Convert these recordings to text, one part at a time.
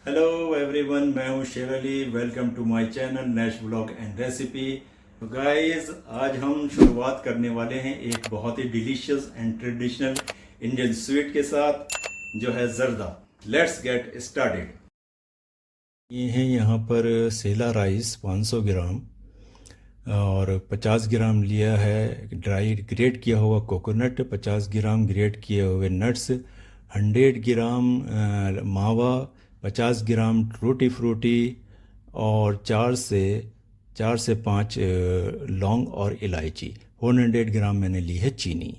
Hello everyone, मैं हूं Sher Ali. Welcome to my channel Nash vlog and recipe. तो guys, आज हम शुरुआत करने वाले हैं एक बहुत ही delicious and traditional Indian sweet के साथ, जो है जर्दा। Let's get started. ये है यहाँ पर सेला राइस 500 ग्राम और 50 ग्राम लिया है ड्राई ग्रेट किया हुआ कोकोनट, 50 ग्राम ग्रेट किए हुए नट्स, 100 ग्राम मावा, 50 ग्राम टूटी फ्रूटी और चार से 5 लौंग और इलायची। 400 ग्राम मैंने ली है चीनी।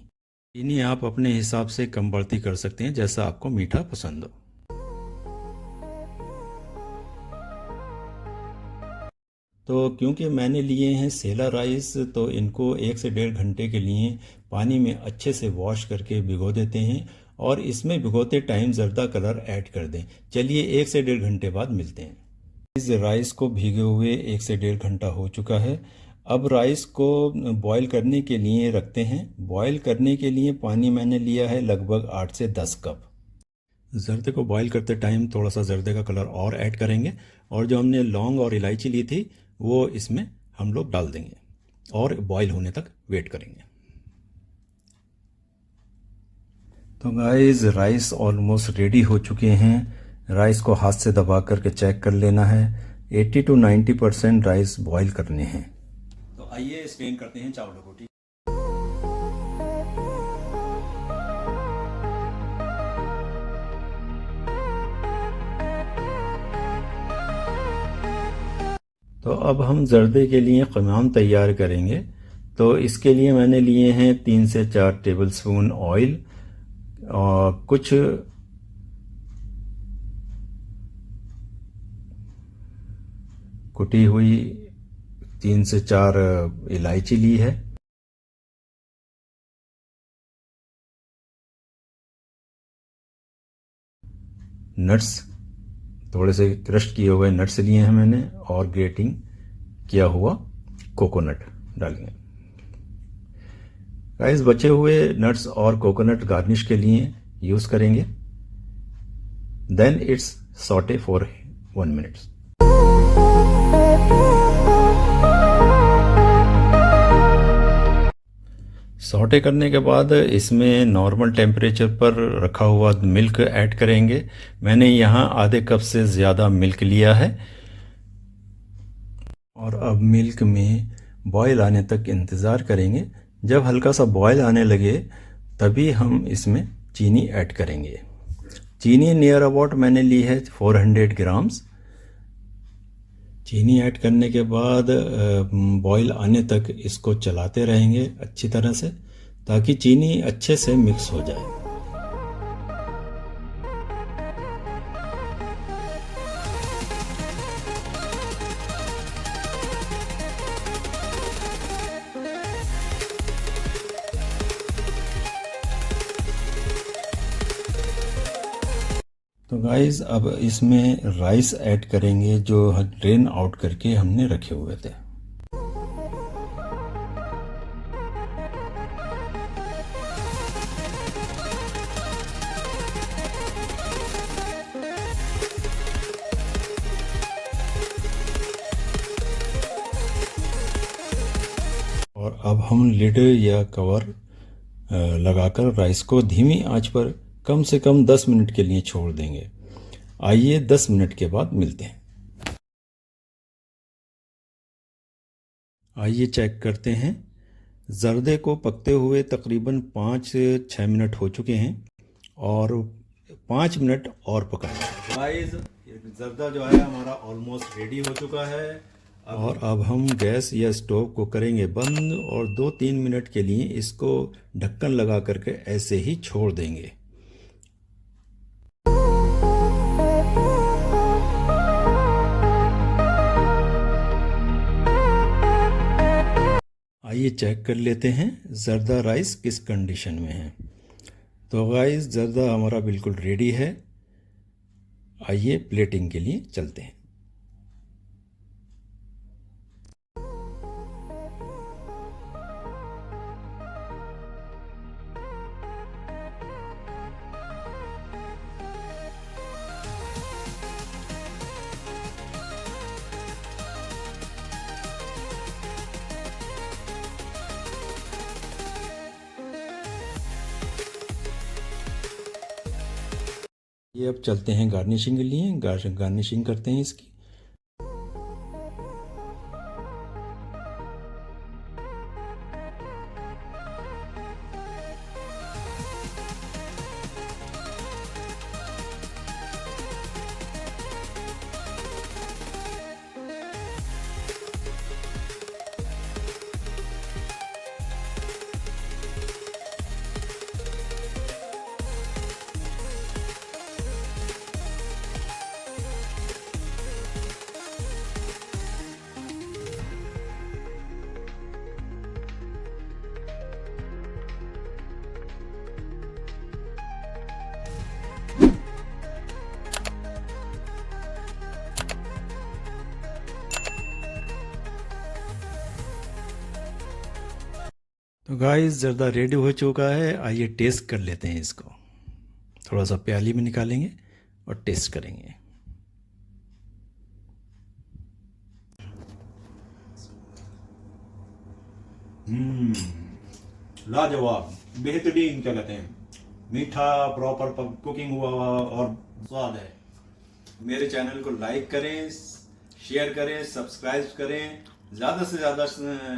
चीनी आप अपने हिसाब से कम बढ़ती कर सकते हैं, जैसा आपको मीठा पसंद हो। तो क्योंकि मैंने लिए हैं सेला राइस, तो इनको 1 से 1.5 घंटे के लिए पानी में अच्छे से वॉश करके भिगो देते हैं और इसमें भिगोते टाइम ज़र्दा कलर ऐड कर दें। चलिए 1 से 1.5 घंटे बाद मिलते हैं। इस राइस को भीगे हुए 1 से 1.5 घंटा हो चुका है। अब राइस को बॉईल करने के लिए रखते हैं। बॉईल करने के लिए पानी मैंने लिया है लगभग 8 से 10 कप। जर्दे को बॉईल करते टाइम थोड़ा सा जर्दे का कलर और ऐड करेंगे और जो हमने लौंग और इलायची ली थी वो इसमें हम लोग डाल देंगे और बॉईल होने तक वेट करेंगे। तो गाइस, राइस ऑलमोस्ट रेडी हो चुके हैं। राइस को हाथ से दबा करके चेक कर लेना है। 80 to 90% राइस बॉईल करने हैं। तो आइए स्ट्रेन करते हैं चावलों को। ठीक, तो अब हम जर्दे के लिए क़िमाम तैयार करेंगे। तो इसके लिए मैंने लिए हैं 3 से 4 टेबलस्पून ऑयल और कुछ कुटी हुई 3 से 4 इलायची ली है। नट्स, थोड़े से क्रश किए हुए नट्स लिए हैं मैंने और ग्रेटिंग किया हुआ कोकोनट डालेंगे। गाइस, बचे हुए नट्स और कोकोनट गार्निश के लिए यूज़ करेंगे। Then it's saute for 1 minute. Saute करने के बाद इसमें नॉर्मल टेम्परेचर पर रखा हुआ मिल्क ऐड करेंगे। मैंने यहाँ आधे कप से ज़्यादा मिल्क लिया है और अब मिल्क में बॉयल आने तक इंतज़ार करेंगे। जब हल्का सा बॉयल आने लगे तभी हम इसमें चीनी ऐड करेंगे। चीनी नियर अबाउट मैंने ली है 400 ग्राम्स। चीनी ऐड करने के बाद बॉयल आने तक इसको चलाते रहेंगे अच्छी तरह से, ताकि चीनी अच्छे से मिक्स हो जाए। तो गाइस, अब इसमें राइस ऐड करेंगे जो ड्रेन आउट करके हमने रखे हुए थे। और अब हम लिड या कवर लगाकर राइस को धीमी आंच पर कम से कम 10 मिनट के लिए छोड़ देंगे। आइए 10 मिनट के बाद मिलते हैं। आइए चेक करते हैं। जर्दे को पकते हुए तकरीबन 5 से 6 मिनट हो चुके हैं और 5 मिनट और पकाएंगे। गाइस, जर्दा जो है हमारा ऑलमोस्ट रेडी हो चुका है। और अब हम गैस या स्टोव को करेंगे बंद और 2-3 मिनट के लिए इसको ढक्कन लगा करके ऐसे ही छोड़ देंगे। आइए चेक कर लेते हैं जर्दा राइस किस कंडीशन में है। तो गाइस, जर्दा हमारा बिल्कुल रेडी है। आइए प्लेटिंग के लिए चलते हैं। ये अब चलते हैं गार्निशिंग के लिए। गार्निशिंग करते हैं इसकी। तो गाइस ज़र्दा रेडी हो चुका है। आइए टेस्ट कर लेते हैं इसको। थोड़ा सा प्याली में निकालेंगे और टेस्ट करेंगे। लाजवाब, बेहतरीन, क्या कहते हैं, मीठा, प्रॉपर कुकिंग हुआ और स्वाद है। मेरे चैनल को लाइक करें, शेयर करें, सब्सक्राइब करें, ज़्यादा से ज़्यादा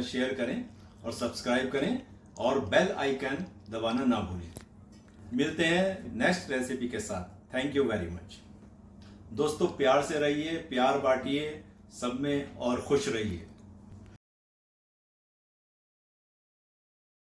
शेयर करें और सब्सक्राइब करें और बेल आइकन दबाना ना भूलें। मिलते हैं नेक्स्ट रेसिपी के साथ। थैंक यू वेरी मच दोस्तों। प्यार से रहिए, प्यार बांटिए सब में और खुश रहिए।